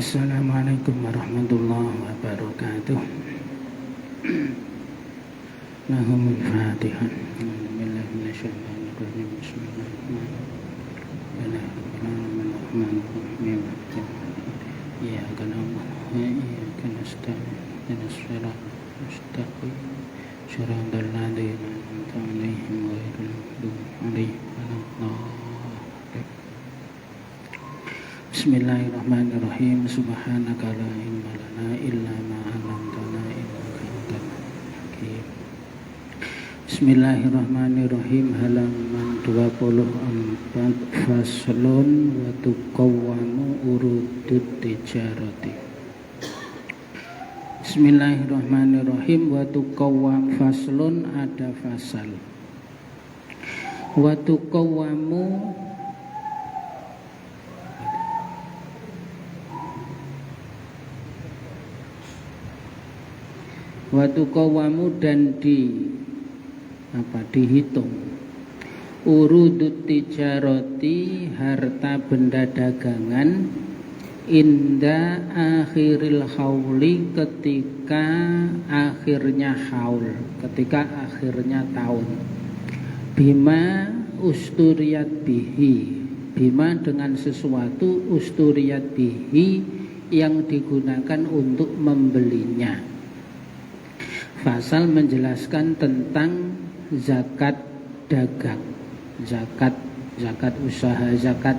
Assalamualaikum warahmatullahi wabarakatuh. Lahumul Fatihah. Bismillahirrahmanirrahim. Bismillahirrahmanirrahim. Iyyaka na'budu wa iyyaka nasta'in. Ihdinas siratal mustaqim. Shiratal ladzina an'amta 'alaihim ghairil maghdubi 'alaihim waladdallin. Bismillahirrahmanirrahim. Subhanaka la ilma lana illa ma 'allamtana innaka antal hakim. Bismillahirrahmanirrahim. Halaman 24. Faslun wa tuqawwamu urudut tijarati. Bismillahirrahmanirrahim. Wa tuqawwam. Faslun, ada fasal. Wa tuqawwamu dan dihitung urudut tijaroti, harta benda dagangan, inda akhiril hauli, ketika akhirnya haul, ketika akhirnya tahun. Bima usturiyat bihi, bima dengan sesuatu, usturiyat bihi yang digunakan untuk membelinya. Fasal menjelaskan tentang zakat dagang, zakat usaha, zakat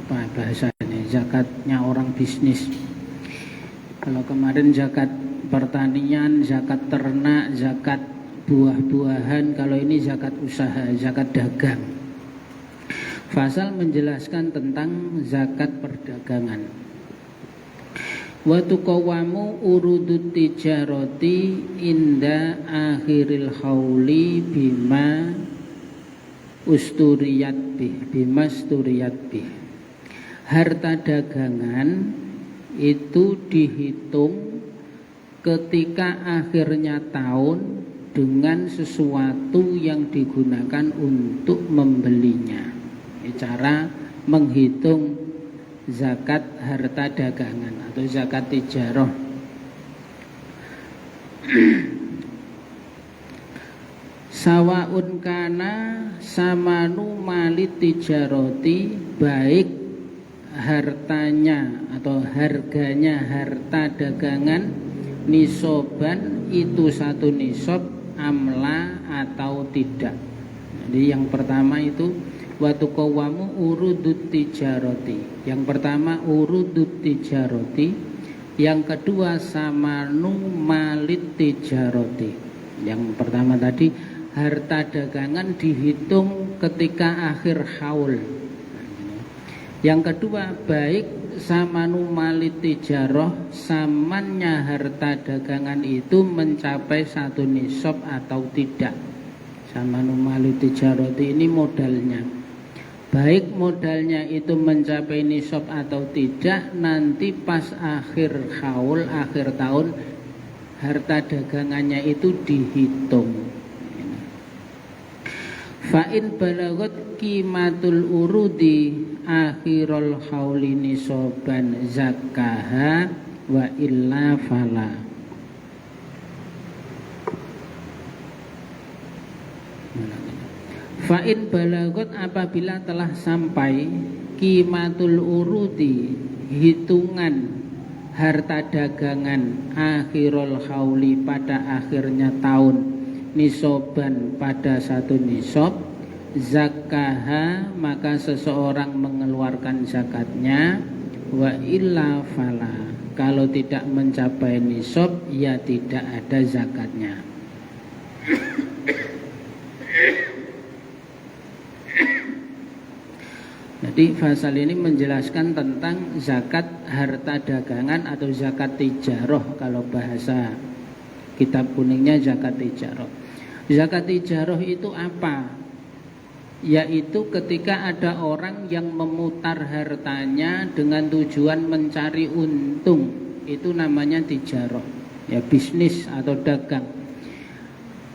apa bahasanya, zakatnya orang bisnis. Kalau kemarin zakat pertanian, zakat ternak, zakat buah-buahan, kalau ini zakat usaha, zakat dagang. Fasal menjelaskan tentang zakat perdagangan. Wa tuqawwamu urudut tijarati inda akhiril hauli bima usturiyat bih. Harta dagangan itu dihitung ketika akhirnya tahun dengan sesuatu yang digunakan untuk membelinya. Ini cara menghitung zakat harta dagangan atau zakat tijarah. Sawaun kana samanu malit tijaroti, baik hartanya atau harganya harta dagangan nisoban, itu satu nisob, amla atau tidak. Jadi yang pertama itu wa tuqawwamu urudut tijarati. Yang pertama urudut tijarati, yang kedua samanu malit tijarati. Yang pertama tadi harta dagangan dihitung ketika akhir haul. Yang kedua baik samanu malit tijarah, samannya harta dagangan itu mencapai satu nisab atau tidak. Samanu malit tijarati ini modalnya. Baik modalnya itu mencapai nisab atau tidak, nanti pas akhir haul, akhir tahun, harta dagangannya itu dihitung. Fa'in balagot kimatul urudi akhirul hauli nisaban zakaha wa illa fala. Fa'in balagot, apabila telah sampai kimatul urudi, hitungan harta dagangan, akhirul hauli pada akhirnya tahun, nisoban pada satu nisob, zakaha maka seseorang mengeluarkan zakatnya, wa illa fala, kalau tidak mencapai nisob ya tidak ada zakatnya. Jadi fasal ini menjelaskan tentang zakat harta dagangan atau zakat tijarah, kalau bahasa kitab kuningnya zakat tijarah. Zakat tijarah itu apa? Yaitu ketika ada orang yang memutar hartanya dengan tujuan mencari untung, itu namanya tijarah, ya bisnis atau dagang.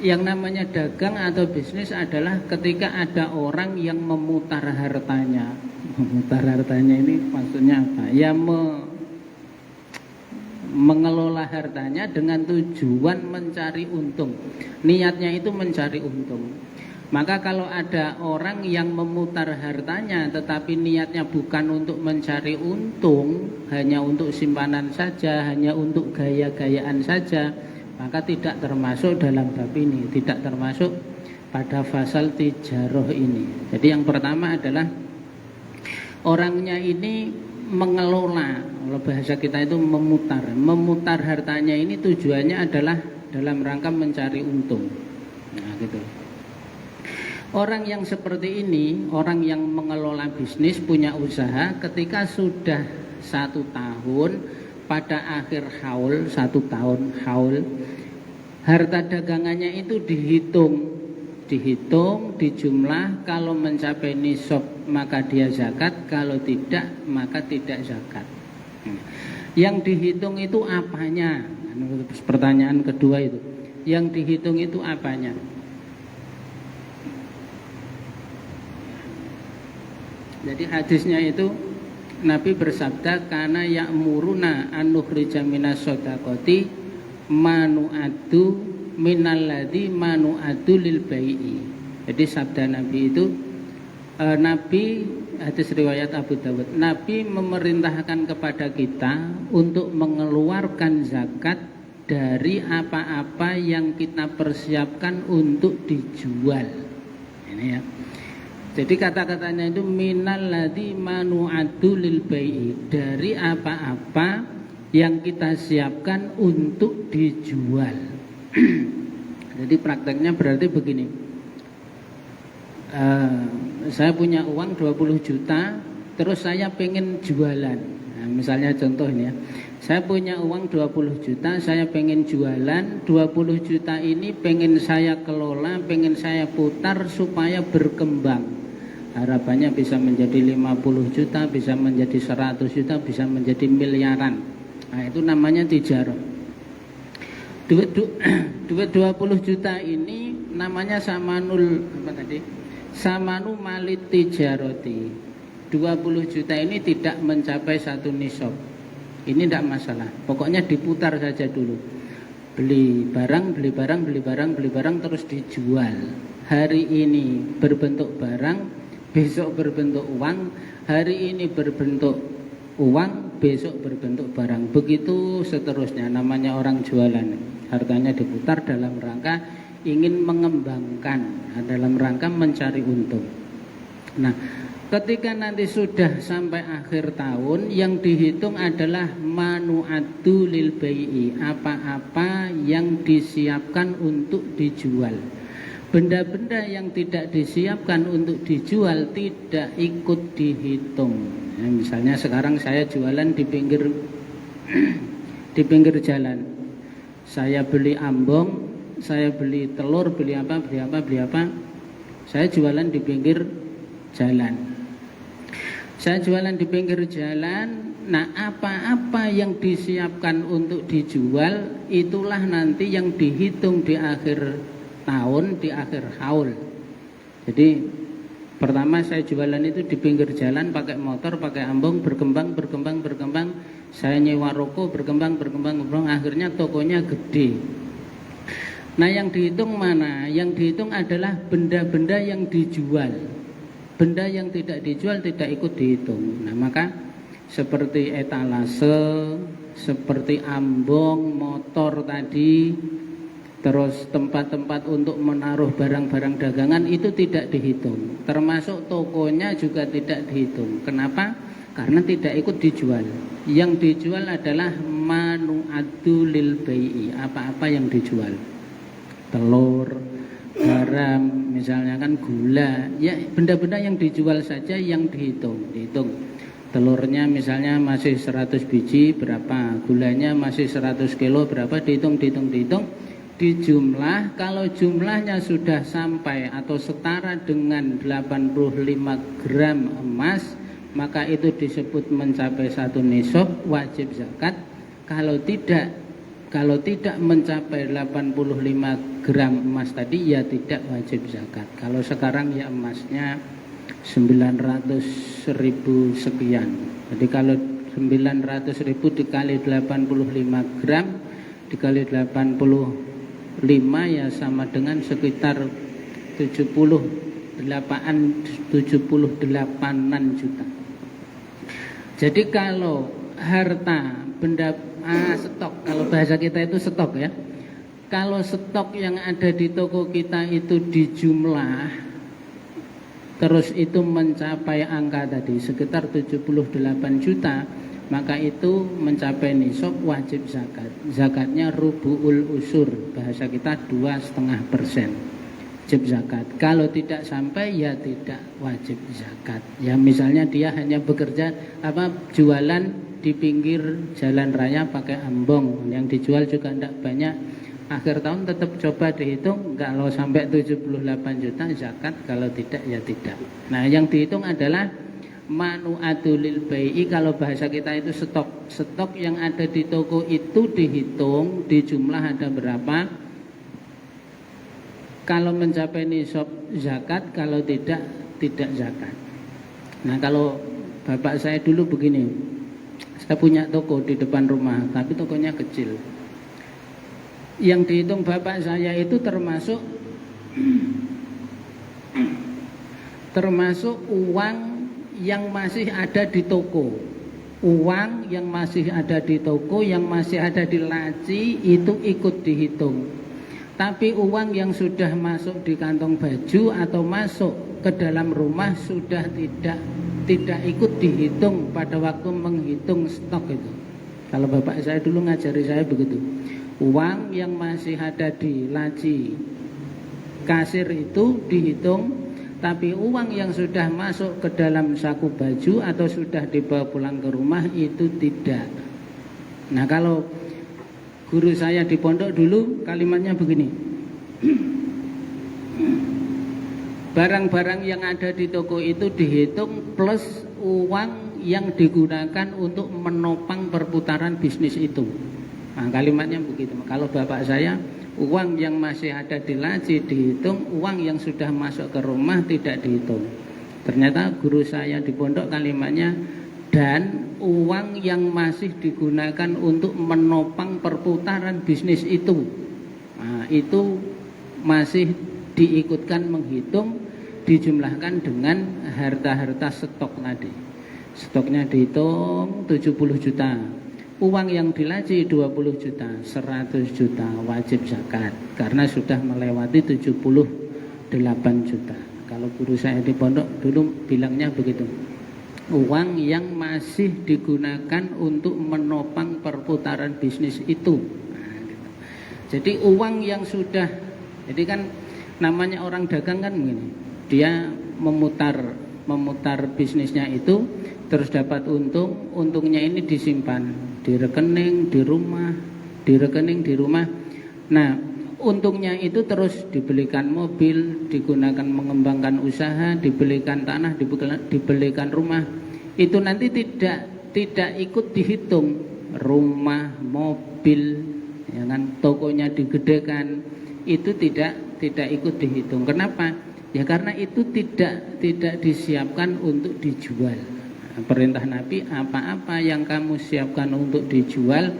Yang namanya dagang atau bisnis adalah ketika ada orang yang memutar hartanya. Memutar hartanya ini maksudnya apa? Ya mengelola hartanya dengan tujuan mencari untung. Niatnya itu mencari untung. Maka kalau ada orang yang memutar hartanya tetapi niatnya bukan untuk mencari untung, hanya untuk simpanan saja, hanya untuk gaya-gayaan saja, maka tidak termasuk dalam bab ini, tidak termasuk pada fasal tijaroh ini. Jadi yang pertama adalah orangnya ini mengelola, kalau bahasa kita itu memutar hartanya ini tujuannya adalah dalam rangka mencari untung. Nah, gitu. Orang yang seperti ini, orang yang mengelola bisnis, punya usaha, ketika sudah 1 tahun, pada akhir haul, 1 tahun haul, harta dagangannya itu dihitung, dijumlah, kalau mencapai nisab maka dia zakat, kalau tidak maka tidak zakat. Yang dihitung itu apanya? Pertanyaan kedua itu. Yang dihitung itu apanya? Jadi hadisnya itu Nabi bersabda, karena ya'muruna an nukhrija minas shadaqati manu'addu minalladzi manu'addu lil bai'i. Jadi sabda Nabi itu Nabi, hadis riwayat Abu Dawud, Nabi memerintahkan kepada kita untuk mengeluarkan zakat dari apa-apa yang kita persiapkan untuk dijual. Ini ya. Jadi kata-katanya itu minalladzi manu'addu lil bai'i, dari apa-apa yang kita siapkan untuk dijual. Jadi prakteknya berarti begini, saya punya uang 20 juta, terus saya pengen jualan. Nah, misalnya contoh ini ya, saya punya uang 20 juta, saya pengen jualan. 20 juta ini pengen saya kelola, pengen saya putar supaya berkembang. Harapannya bisa menjadi 50 juta, bisa menjadi 100 juta, bisa menjadi miliaran. Nah, itu namanya tijarah. Duit 20 juta ini namanya samanul samanu malit tijaroti. 20 juta ini tidak mencapai 1 nisab. Ini tidak masalah. Pokoknya diputar saja dulu. Beli barang terus dijual. Hari ini berbentuk barang, besok berbentuk uang. Hari ini berbentuk uang, besok berbentuk barang. Begitu seterusnya, namanya orang jualan. Hartanya diputar dalam rangka ingin mengembangkan, dalam rangka mencari untung. Nah, ketika nanti sudah sampai akhir tahun, yang dihitung adalah manu'addu lil bai'i, apa-apa yang disiapkan untuk dijual. Benda-benda yang tidak disiapkan untuk dijual tidak ikut dihitung. Ya, misalnya sekarang saya jualan di pinggir jalan. Saya beli ambong, saya beli telur, beli apa. Saya jualan di pinggir jalan. Nah, apa-apa yang disiapkan untuk dijual, itulah nanti yang dihitung di akhir tahun, di akhir haul. Jadi pertama saya jualan itu di pinggir jalan, pakai motor, pakai ambong, berkembang. Saya nyewa rokok, berkembang, akhirnya tokonya gede. Nah, yang dihitung mana? Yang dihitung adalah benda-benda yang dijual. Benda yang tidak dijual tidak ikut dihitung. Nah, maka seperti etalase, seperti ambong, motor tadi, terus tempat-tempat untuk menaruh barang-barang dagangan itu tidak dihitung. Termasuk tokonya juga tidak dihitung. Kenapa? Karena tidak ikut dijual. Yang dijual adalah manu'addu lil bai'i, apa-apa yang dijual. Telur, garam, misalnya kan gula, ya benda-benda yang dijual saja yang dihitung. Telurnya misalnya masih 100 biji berapa, gulanya masih 100 kilo berapa, dihitung, dijumlah. Kalau jumlahnya sudah sampai atau setara dengan 85 gram emas, maka itu disebut mencapai 1 nisab, wajib zakat. Kalau tidak mencapai 85 gram emas tadi, ya tidak wajib zakat. Kalau sekarang ya emasnya 900.000 sekian. Jadi kalau 900.000 dikali 85 gram dikali 85 ya sama dengan sekitar 78-an juta. Jadi kalau harta benda stok, kalau bahasa kita itu stok ya. Kalau stok yang ada di toko kita itu dijumlah terus itu mencapai angka tadi sekitar 78 juta, maka itu mencapai nisab wajib zakat. Zakatnya rubu'ul usur, bahasa kita 2,5% wajib zakat. Kalau tidak sampai ya tidak wajib zakat. Ya misalnya dia hanya bekerja jualan di pinggir jalan raya pakai ambong, yang dijual juga tidak banyak. Akhir tahun tetap coba dihitung, kalau sampai 78 juta zakat, kalau tidak ya tidak. Nah yang dihitung adalah manu'atulil bai'i, kalau bahasa kita itu stok. Stok yang ada di toko itu dihitung, di jumlah ada berapa. Kalau mencapai nisab zakat, kalau tidak zakat. Nah kalau bapak saya dulu begini, saya punya toko di depan rumah, tapi tokonya kecil. Yang dihitung bapak saya itu termasuk uang yang masih ada di toko. Uang yang masih ada di toko, yang masih ada di laci itu ikut dihitung. Tapi uang yang sudah masuk di kantong baju atau masuk ke dalam rumah sudah tidak ikut dihitung pada waktu menghitung stok itu. Kalau bapak saya dulu ngajari saya begitu. Uang yang masih ada di laci kasir itu dihitung, tapi uang yang sudah masuk ke dalam saku baju atau sudah dibawa pulang ke rumah itu tidak. Nah kalau guru saya di pondok dulu kalimatnya begini, barang-barang yang ada di toko itu dihitung plus uang yang digunakan untuk menopang perputaran bisnis itu. Nah, kalimatnya begitu. Kalau bapak saya, uang yang masih ada di laci dihitung, uang yang sudah masuk ke rumah tidak dihitung. Ternyata guru saya di pondok kalimatnya, dan uang yang masih digunakan untuk menopang perputaran bisnis itu, nah, itu masih diikutkan menghitung, dijumlahkan dengan harta-harta stok tadi. Stoknya dihitung 70 juta. Uang yang dilaci 20 juta, 100 juta wajib zakat karena sudah melewati 78 juta. Kalau guru saya di pondok dulu bilangnya begitu. Uang yang masih digunakan untuk menopang perputaran bisnis itu. Nah, gitu. Jadi uang yang sudah, jadi kan namanya orang dagang kan begini. Dia memutar bisnisnya itu terus dapat untung, untungnya ini disimpan di rekening di rumah. Nah, untungnya itu terus dibelikan mobil, digunakan mengembangkan usaha, dibelikan tanah, dibelikan rumah. Itu nanti tidak ikut dihitung. Rumah, mobil, ya kan, tokonya digedekan, itu tidak ikut dihitung. Kenapa? Ya karena itu tidak disiapkan untuk dijual. Perintah Nabi, apa-apa yang kamu siapkan untuk dijual,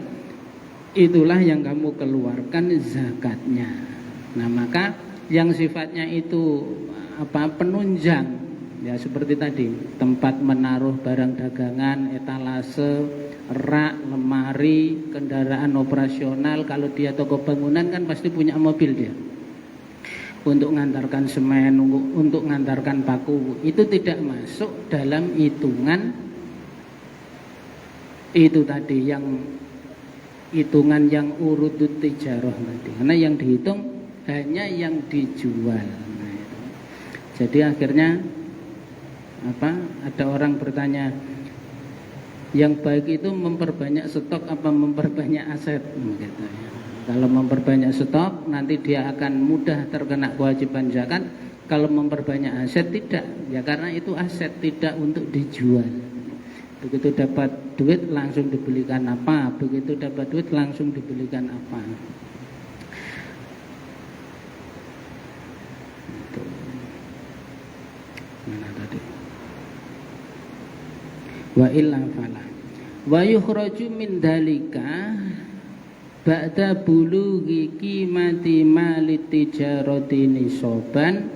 itulah yang kamu keluarkan zakatnya. Nah maka yang sifatnya itu penunjang, ya seperti tadi, tempat menaruh barang dagangan, etalase, rak, lemari, kendaraan operasional. Kalau dia toko bangunan kan pasti punya mobil dia, untuk mengantarkan semen, untuk mengantarkan paku, itu tidak masuk dalam hitungan itu tadi, yang hitungan yang urutut tijarah tadi. Karena yang dihitung hanya yang dijual. Nah, itu. Jadi akhirnya ada orang bertanya, yang baik itu memperbanyak stok apa memperbanyak aset? Gitu ya. Kalau memperbanyak stok nanti dia akan mudah terkena kewajiban zakat. Kalau memperbanyak aset tidak, ya karena itu aset tidak untuk dijual. Begitu dapat duit langsung dibelikan apa, begitu dapat duit langsung dibelikan apa. Itu. Mana tadi? Wa illa fala. Wa yukhraju min dalika ba'da bulughi qimati malit tijarati nisaban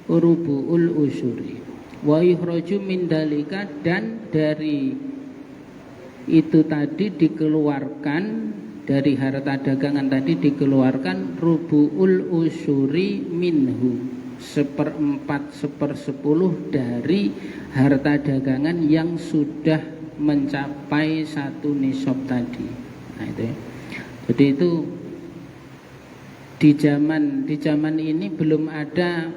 rubu'ul usuri. Wa yukhraju min dalika, dan dari itu tadi dikeluarkan, dari harta dagangan tadi dikeluarkan rubu'ul usuri minhu, 1/4 1/10 dari harta dagangan yang sudah mencapai 1 nisab tadi. Nah itu ya. Jadi itu di zaman ini belum ada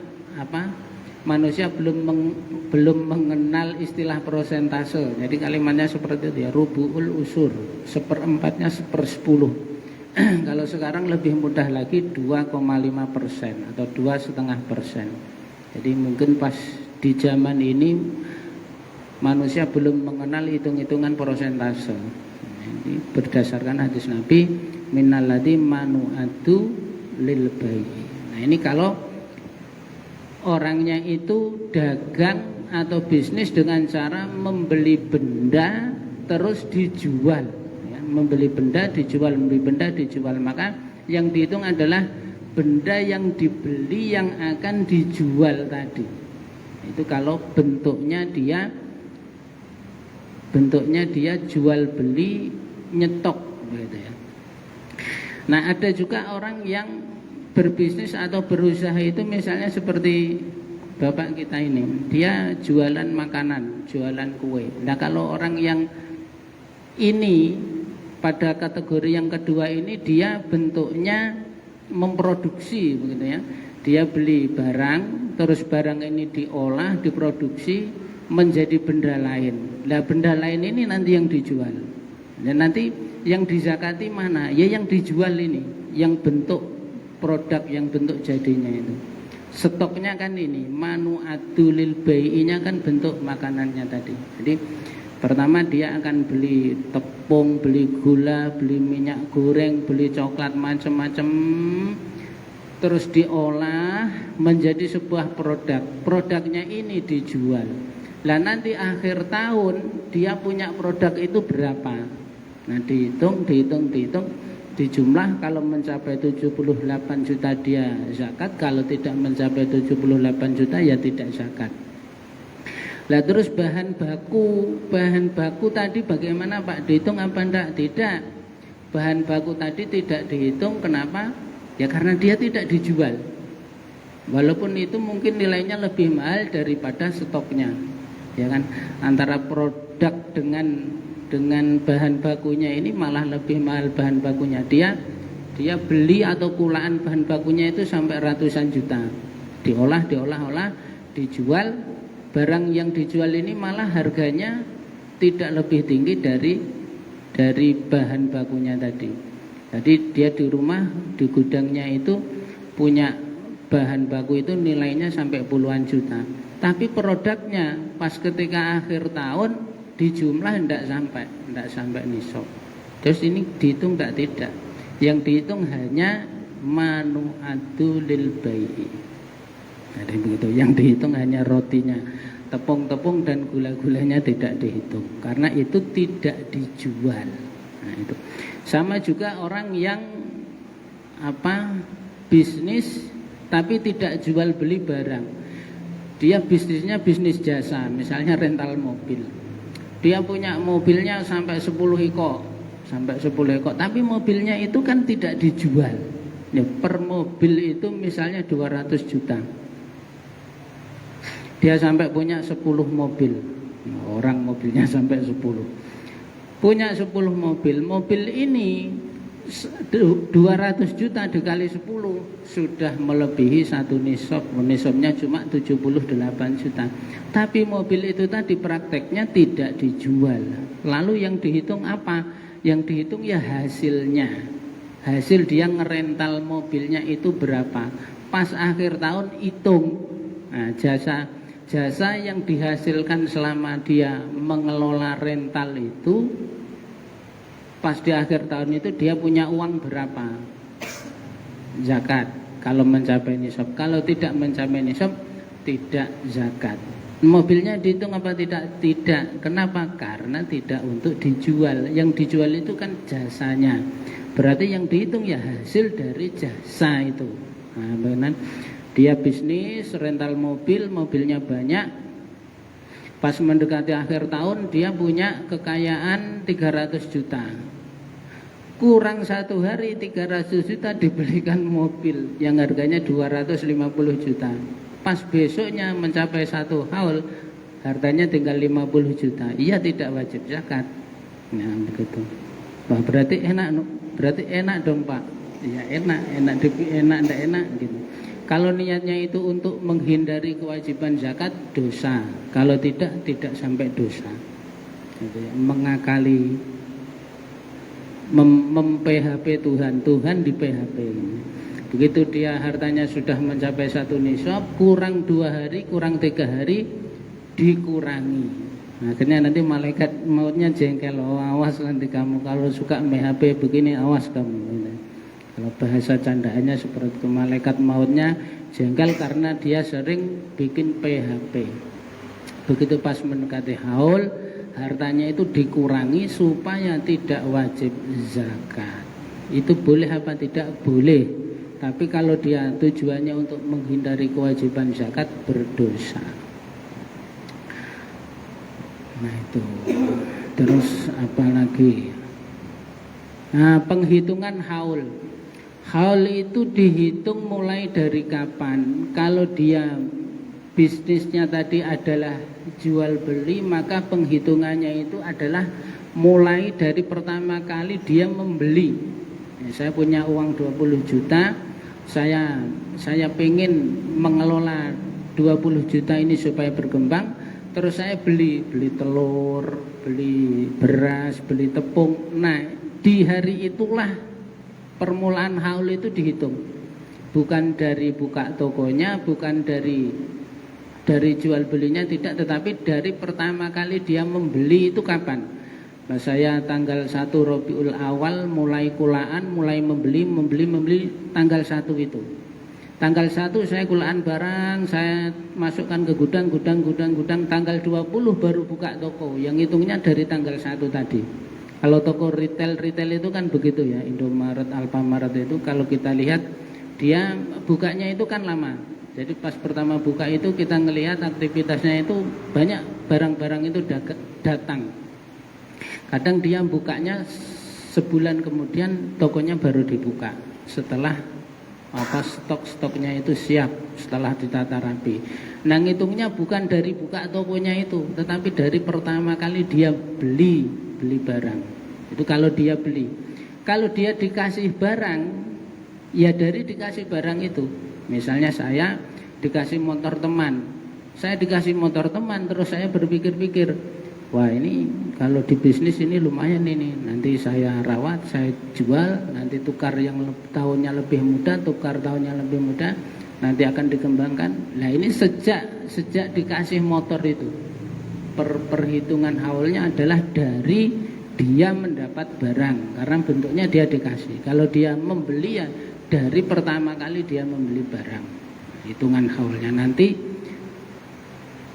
manusia belum mengenal istilah persentase. Jadi kalimatnya seperti itu ya, rubu'ul usur, 1/4-nya 1/10. Kalau sekarang lebih mudah lagi 2,5% atau 2,5%. Jadi mungkin pas di zaman ini manusia belum mengenal hitung-hitungan persentase. Jadi berdasarkan hadis Nabi, minalladzi manu'atu lil bai'i. Nah ini kalau orangnya itu dagang atau bisnis dengan cara membeli benda terus dijual, ya, membeli benda dijual, maka yang dihitung adalah benda yang dibeli yang akan dijual tadi. Itu kalau bentuknya dia jual beli nyetok gitu ya. Nah ada juga orang yang berbisnis atau berusaha itu misalnya seperti bapak kita ini, dia jualan makanan, jualan kue. Nah kalau orang yang ini pada kategori yang kedua ini, dia bentuknya memproduksi begitu ya. Dia beli barang, terus barang ini diolah, diproduksi menjadi benda lain. Nah benda lain ini nanti yang dijual. Dan nanti yang dizakati mana? Ya yang dijual ini, yang bentuk produk, yang bentuk jadinya itu. Stoknya kan ini manu'atu lil bai'inya kan bentuk makanannya tadi. Jadi pertama dia akan beli tepung, beli gula, beli minyak goreng, beli coklat macam-macam, terus diolah menjadi sebuah produk. Produknya ini dijual. Lah nanti akhir tahun dia punya produk itu berapa? Nah dihitung, dijumlah, kalau mencapai 78 juta dia zakat, kalau tidak mencapai 78 juta ya tidak zakat. Lah terus bahan baku tadi bagaimana Pak? Dihitung apa enggak? Tidak. Bahan baku tadi tidak dihitung, kenapa? Ya karena dia tidak dijual. Walaupun itu mungkin nilainya lebih mahal daripada stoknya. Ya kan? Antara produk dengan bahan bakunya ini malah lebih mahal bahan bakunya. Dia beli atau kulaan bahan bakunya itu sampai ratusan juta. Diolah, dijual. Barang yang dijual ini malah harganya tidak lebih tinggi dari bahan bakunya tadi. Jadi dia di rumah, di gudangnya itu punya bahan baku itu nilainya sampai puluhan juta. Tapi produknya pas ketika akhir tahun dijumlah tidak sampai nisab. Terus ini dihitung tidak. Yang dihitung hanya manu'atu lil bai'i. Jadi begitu, yang dihitung hanya rotinya, tepung-tepung dan gula-gulanya tidak dihitung karena itu tidak dijual. Nah itu. Sama juga orang yang bisnis tapi tidak jual beli barang. Dia bisnisnya bisnis jasa, misalnya rental mobil. Dia punya mobilnya sampai 10 ekor, tapi mobilnya itu kan tidak dijual. Ya, per mobil itu misalnya 200 juta. Dia sampai punya 10 mobil. Orang mobilnya sampai 10. Punya 10 mobil. Mobil ini 200 juta dikali 10 sudah melebihi 1 nisab. Nisabnya cuma 78 juta. Tapi mobil itu tadi prakteknya tidak dijual. Lalu yang dihitung apa? Yang dihitung ya hasilnya. Hasil dia ngerental mobilnya itu berapa? Pas akhir tahun hitung. Nah, jasa yang dihasilkan selama dia mengelola rental itu, pas di akhir tahun itu dia punya uang berapa? Zakat kalau mencapai nisab. Kalau tidak mencapai nisab tidak zakat. Mobilnya dihitung apa tidak? Tidak. Kenapa? Karena tidak untuk dijual. Yang dijual itu kan jasanya. Berarti yang dihitung ya hasil dari jasa itu. Nah, benar. Dia bisnis rental mobil, mobilnya banyak. Pas mendekati akhir tahun dia punya kekayaan 300 juta. Kurang 1 hari 300 juta dibelikan mobil yang harganya 250 juta. Pas besoknya mencapai 1 haul, hartanya tinggal 50 juta. Iya tidak wajib zakat. Nah begitu. Wah berarti enak dong Pak. Ya enak enggak enak gitu. Kalau niatnya itu untuk menghindari kewajiban zakat, dosa. Kalau tidak sampai dosa. Gitu ya. Mengakali, mem-PHP Tuhan di PHP. Begitu dia hartanya sudah mencapai 1 nisab, kurang 2 hari, kurang 3 hari, dikurangi. Akhirnya nanti malaikat mautnya jengkel, oh awas nanti kamu kalau suka PHP begini, awas kamu. Kalau bahasa candaannya seperti itu, malaikat mautnya jengkel karena dia sering bikin PHP. Begitu pas mendekati haul, hartanya itu dikurangi supaya tidak wajib zakat. Itu boleh apa tidak? Boleh. Tapi kalau dia tujuannya untuk menghindari kewajiban zakat, berdosa. Nah itu. Terus apa lagi? Nah, penghitungan haul. Haul itu dihitung mulai dari kapan? Kalau dia bisnisnya tadi adalah jual beli, maka penghitungannya itu adalah mulai dari pertama kali dia membeli. Saya punya uang 20 juta, saya pengen mengelola 20 juta ini supaya berkembang, terus saya beli telur, beli beras, beli tepung. Nah, di hari itulah permulaan haul itu dihitung. Bukan dari buka tokonya, bukan dari jual belinya, tidak, tetapi dari pertama kali dia membeli itu kapan? Nah, saya tanggal 1 Rabiul Awal mulai kulaan, mulai membeli tanggal 1 itu. Tanggal 1 saya kulaan barang, saya masukkan ke gudang, tanggal 20 baru buka toko. Yang hitungnya dari tanggal 1 tadi. Kalau toko retail itu kan begitu ya, Indomaret, Alfamaret itu kalau kita lihat dia bukanya itu kan lama. Jadi pas pertama buka itu kita ngelihat aktivitasnya itu banyak barang-barang itu datang. Kadang dia bukanya sebulan kemudian tokonya baru dibuka setelah stok-stoknya itu siap, setelah ditata rapi. Nah ngitungnya bukan dari buka tokonya itu, tetapi dari pertama kali dia beli barang. Itu kalau dia beli. Kalau dia dikasih barang, ya dari dikasih barang itu. Misalnya saya dikasih motor teman, terus saya berpikir-pikir, wah ini kalau di bisnis ini lumayan ini, nanti saya rawat, saya jual, nanti tukar yang tahunnya lebih muda, nanti akan dikembangkan. Nah ini sejak dikasih motor itu, perhitungan haulnya adalah dari dia mendapat barang, karena bentuknya dia dikasih. Kalau dia membeli ya dari pertama kali dia membeli barang, hitungan haulnya nanti.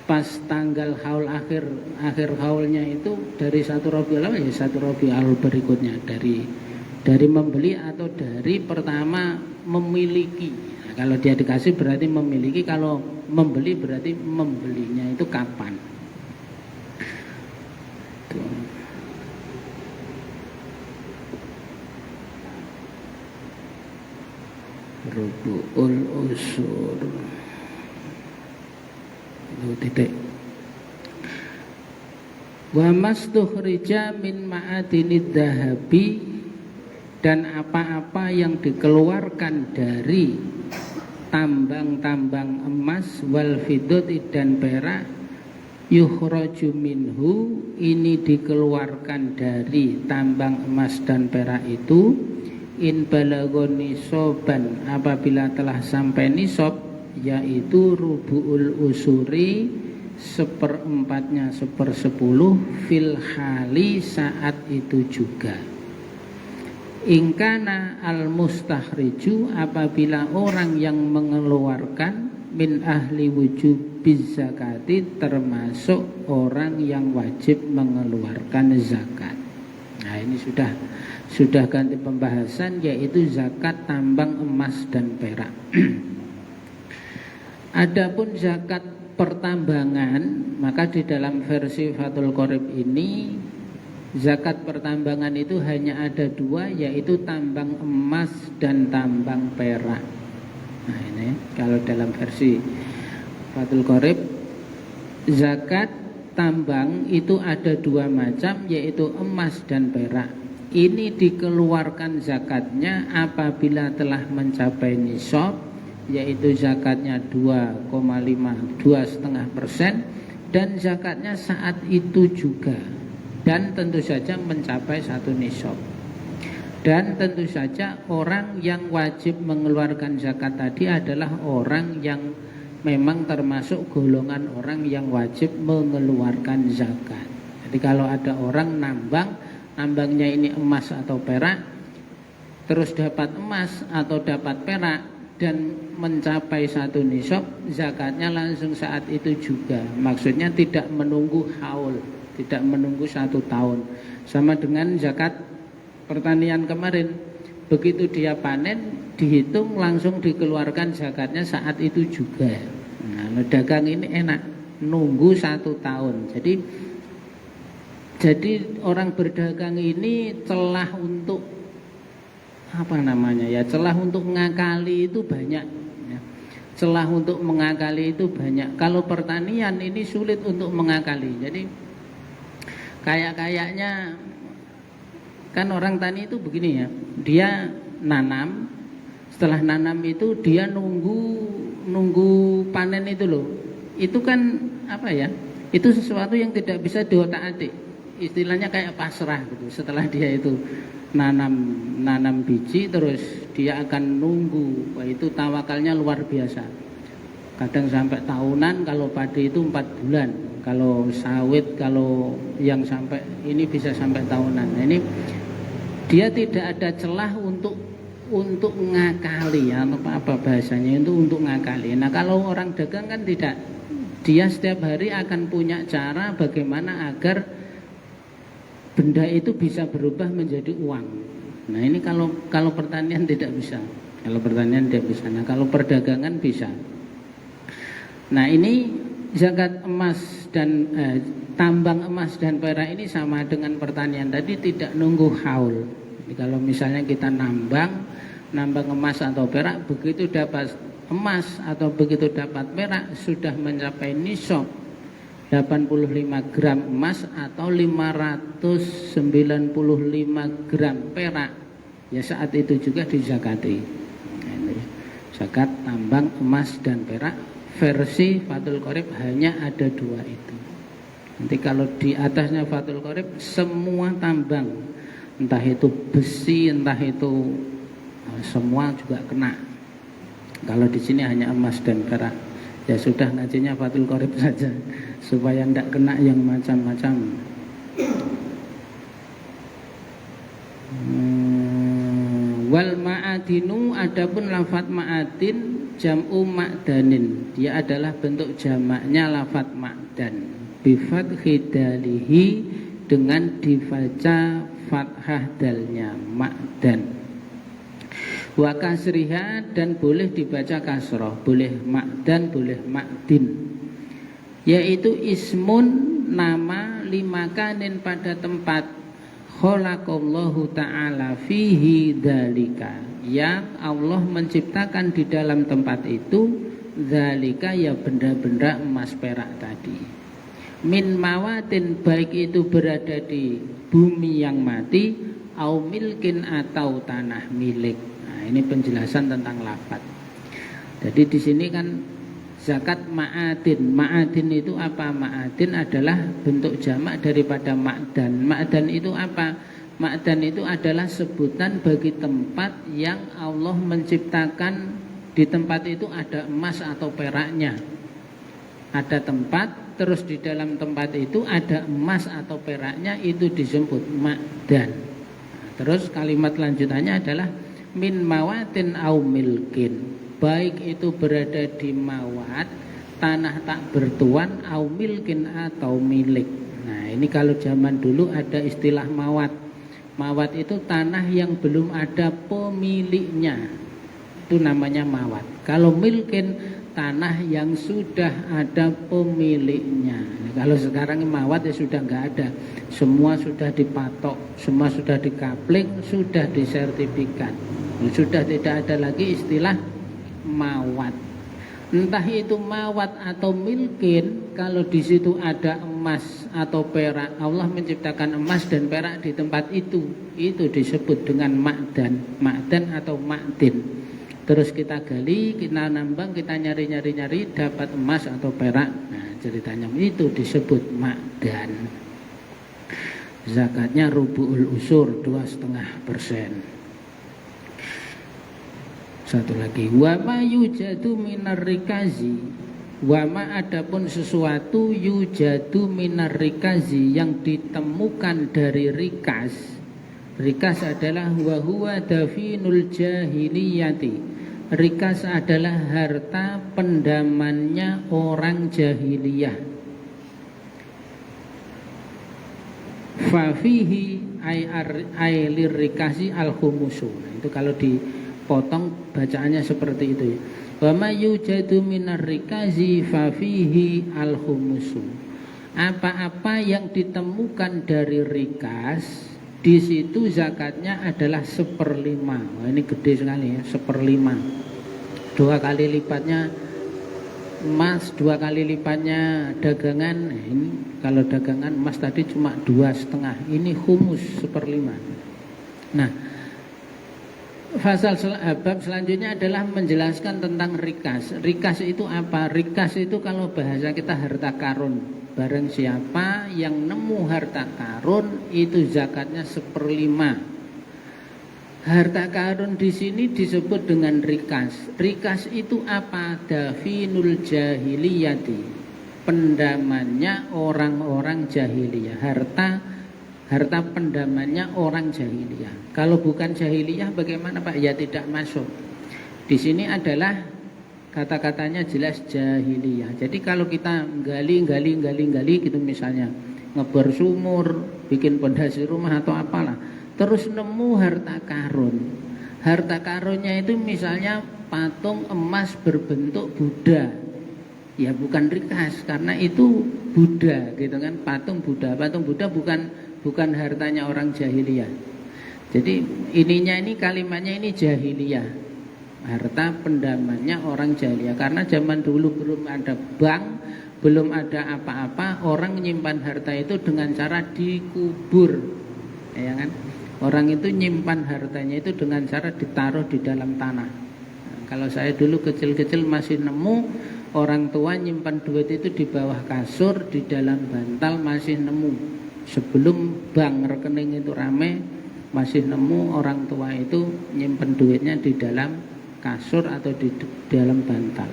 Pas tanggal haul akhir haulnya itu dari 1 Rabiul Awal ya 1 Rabiul Awal berikutnya, dari membeli atau dari pertama memiliki. Nah, kalau dia dikasih berarti memiliki, kalau membeli berarti membelinya itu kapan. Tuh. Rubu'ul usur. Titik. Wa mastukhrija min ma'adinid dahabi, dan apa-apa yang dikeluarkan dari tambang-tambang emas, wal fiddati dan perak, yukhraju minhu, ini dikeluarkan dari tambang emas dan perak itu, in balagon nisoban, apabila telah sampai nisab, yaitu rubu'ul usuri, 1/4-nya 1/10, fil hali, saat itu juga. Ingkana al mustakhriju, apabila orang yang mengeluarkan min ahli wujubiz zakati, termasuk orang yang wajib mengeluarkan zakat. Nah, ini sudah ganti pembahasan, yaitu zakat tambang emas dan perak. Adapun zakat pertambangan, maka di dalam versi Fathul Qorib ini zakat pertambangan itu hanya ada dua, yaitu tambang emas dan tambang perak. Nah, ini kalau dalam versi Fathul Qorib, zakat tambang itu ada dua macam, yaitu emas dan perak. Ini dikeluarkan zakatnya apabila telah mencapai nisab, yaitu zakatnya 2,5% dan zakatnya saat itu juga, dan tentu saja mencapai satu nisab. Dan tentu saja orang yang wajib mengeluarkan zakat tadi adalah orang yang memang termasuk golongan orang yang wajib mengeluarkan zakat. Jadi kalau ada orang nambangnya ini emas atau perak, terus dapat emas atau dapat perak dan mencapai satu nisab, zakatnya langsung saat itu juga. Maksudnya tidak menunggu haul, tidak menunggu 1 tahun. Sama dengan zakat pertanian kemarin, begitu dia panen dihitung langsung dikeluarkan zakatnya saat itu juga. Nah, dagang ini enak, nunggu 1 tahun. Jadi orang berdagang ini celah untuk celah untuk mengakali itu banyak. Celah untuk mengakali itu banyak. Kalau pertanian ini sulit untuk mengakali. Jadi kayaknya kan orang tani itu begini ya, dia nanam, setelah nanam itu dia nunggu panen itu loh. Itu kan itu sesuatu yang tidak bisa diotak-atik. Istilahnya kayak pasrah gitu. Setelah dia itu nanam biji, terus dia akan nunggu. Wah, itu tawakalnya luar biasa. Kadang sampai tahunan, kalau padi itu 4 bulan. Kalau sawit, kalau yang sampai ini bisa sampai tahunan. Nah, ini dia tidak ada celah untuk ngakali, atau apa bahasanya, untuk ngakali. Nah, kalau orang dagang kan tidak. Dia setiap hari akan punya cara bagaimana agar benda itu bisa berubah menjadi uang. Nah, ini kalau pertanian tidak bisa. Kalau pertanian tidak bisa. Nah, kalau perdagangan bisa. Nah, ini zakat emas dan tambang emas dan perak ini sama dengan pertanian tadi, tidak nunggu haul. Jadi kalau misalnya kita nambang emas atau perak, begitu dapat emas atau begitu dapat perak sudah mencapai nisab 85 gram emas atau 595 gram perak, ya saat itu juga dizakati. Zakat tambang emas dan perak versi Fathul Qorib hanya ada dua itu. Nanti kalau di atasnya Fathul Qorib semua tambang, entah itu besi, entah itu semua juga kena. Kalau di sini hanya emas dan perak, ya sudah ngajinya Fathul Qorib saja supaya tidak kena yang macam-macam. Wal ma'adinu, adapun lafadz ma'adin jam'u ma'danin, dia adalah bentuk jamaknya lafadz ma'dan, bifathi dalihi, dengan dibaca fathah dalnya, ma'dan. Wa kasriha, dan boleh dibaca kasroh, boleh ma'dan, boleh ma'din, yaitu ismun, nama, limakanin, pada tempat, khalaqallahu ta'ala fihi dalika, yang Allah menciptakan di dalam tempat itu, dalika, ya benda-benda emas perak tadi, min mawatin, baik itu berada di bumi yang mati, au milkin, atau tanah milik. Nah, ini penjelasan tentang lafadz. Jadi di sini kan zakat ma'adin. Ma'adin itu apa? Ma'adin adalah bentuk jamak daripada ma'dan. Ma'dan itu apa? Ma'dan itu adalah sebutan bagi tempat yang Allah menciptakan. Di tempat itu ada emas atau peraknya. Ada tempat, terus di dalam tempat itu ada emas atau peraknya, itu disebut ma'dan. Terus kalimat lanjutannya adalah min mawatin au milkin. baik itu berada di mawat, tanah tak bertuan, au milkin atau milik. Nah, ini kalau zaman dulu ada istilah mawat. Mawat itu tanah yang belum ada pemiliknya, itu namanya mawat. Kalau milkin, tanah yang sudah ada pemiliknya. Nah, kalau sekarang mawat ya sudah nggak ada, semua sudah dipatok, semua sudah dikapling, sudah disertifikat, sudah tidak ada lagi istilah mawat. Entah itu mawat atau milkin, kalau di situ ada emas atau perak, Allah menciptakan emas dan perak di tempat itu disebut dengan makdan atau makdin. Terus kita gali, kita nambang, kita nyari, dapat emas atau perak. Nah, ceritanya itu disebut makdan. Zakatnya rubu'ul usur 2,5%. Satu lagi, wa ma yujadu minar rikazi, wa ma adapun sesuatu yujadu minar rikazi yang ditemukan dari rikas. Rikas adalah wa huwa dafinul jahiliyati. Rikas adalah harta pendamannya orang jahiliyah. Fafihi ay lirrikasi al-khumusu. Itu kalau dipotong bacaannya seperti itu ya. Wa ma yujadu minar rikazi fafihi al-khumusu. Apa-apa yang ditemukan dari rikas, di situ zakatnya adalah 1/5. Wah, ini gede sekali ya, 1/5. 2 kali lipatnya emas, 2 kali lipatnya dagangan. Ini kalau dagangan emas tadi cuma 2,5. Ini humus 1/5. Nah, bab selanjutnya adalah menjelaskan tentang rikas. Rikas itu apa? Rikas itu kalau bahasa kita harta karun. Barang siapa yang nemu harta karun itu zakatnya 1/5. Harta karun di sini disebut dengan rikas. Rikas itu apa? Dafinul jahiliyati. Pendamannya orang-orang jahiliyah. Harta pendamannya orang jahiliyah. Kalau bukan jahiliyah bagaimana Pak? Ya tidak masuk. Di sini adalah kata-katanya jelas jahiliyah. Jadi kalau kita gali gitu misalnya, ngebor sumur, bikin pondasi rumah atau apalah, terus nemu harta karun. Harta karunnya itu misalnya patung emas berbentuk Buddha. Ya bukan rikas karena itu Buddha gitu kan, patung Buddha. Patung Buddha bukan hartanya orang jahiliyah. Jadi ininya ini kalimatnya ini jahiliyah. Harta pendamannya orang jahiliyah. Karena zaman dulu belum ada bank, belum ada apa-apa, orang menyimpan harta itu dengan cara dikubur. Ya kan? Orang itu nyimpan hartanya itu dengan cara ditaruh di dalam tanah. Nah, kalau saya dulu kecil-kecil masih nemu orang tua nyimpan duit itu di bawah kasur, di dalam bantal masih nemu. Sebelum bank rekening itu rame, masih nemu orang tua itu nyimpan duitnya di dalam kasur atau di dalam bantal.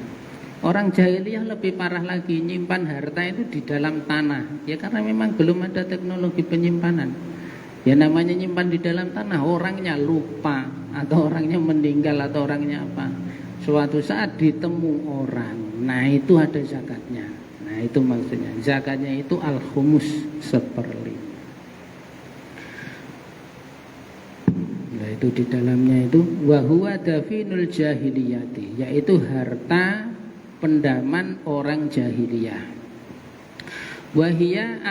Orang jahiliyah lebih parah lagi, nyimpan harta itu di dalam tanah. Ya karena memang belum ada teknologi penyimpanan. Ya namanya nyimpan di dalam tanah, orangnya lupa atau orangnya meninggal atau orangnya apa. Suatu saat ditemu orang, nah itu ada zakatnya. Nah itu maksudnya, zakatnya itu al-khumus 1/5. Itu di dalamnya itu wa huwa dafinul jahiliyati, yaitu harta pendaman orang jahiliyah. Wahia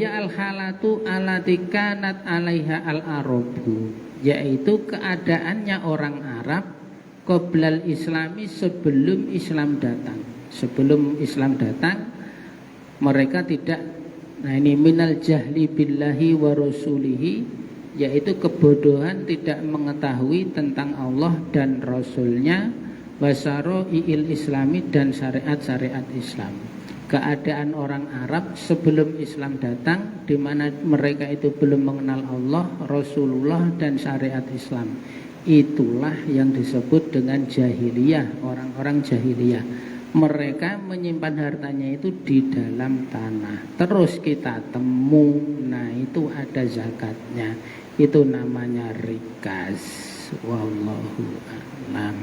al-halatu alati kanat alaiha al-arabu, yaitu keadaannya orang Arab qoblal islami, sebelum Islam datang. Sebelum Islam datang mereka tidak, nah ini minal jahli billahi wa rasulihi, yaitu kebodohan tidak mengetahui tentang Allah dan Rasulnya, wasaro'il islami, dan syariat-syariat Islam. Keadaan orang Arab sebelum Islam datang, di mana mereka itu belum mengenal Allah, Rasulullah, dan syariat Islam. Itulah yang disebut dengan jahiliyah, orang-orang jahiliyah. Mereka menyimpan hartanya itu di dalam tanah. Terus kita temu, nah itu ada zakatnya. Itu namanya rikas. Wallahu a'lam.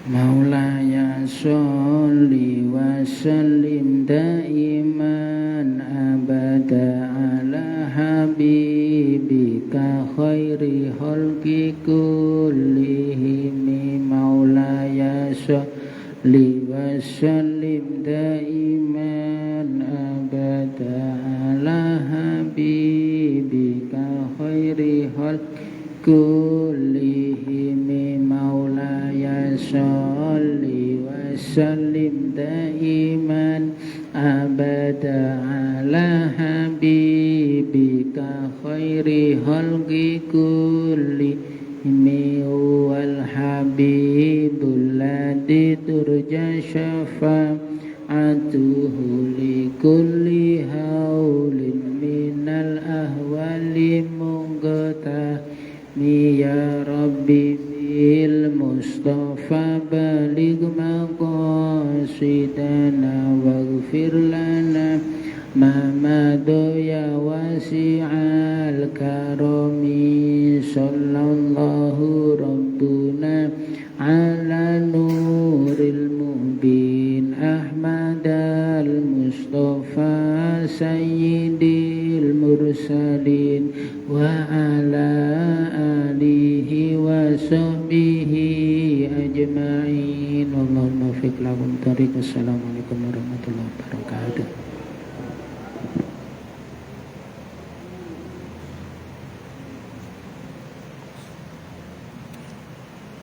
Maulaya sholli wa sallim daiman abada ala habibika khairi khalqi kullihim. Maulaya sholli wa sallim daiman abada ala habibika khairi khalqi kullihim. Maulaya sholli wa sallim daiman abada ala habibika khairi khalqi kullihim. Wal habibul ladzi turja syafa'atuhu li kulli haulin minal ahwali muqtami. Ya Rabbi bil Mustafa baligh maqasidana waghfir lana ma madu ya wasi'al karami. Sallallahu rabbuna ala nuril mubin Ahmad al Mustafa sayyidil mursalin wa ala alihi wa sahbihi ajma'in. Allahumma fiq lahum tariq. Assalamualaikum warahmatullahi wabarakatuh.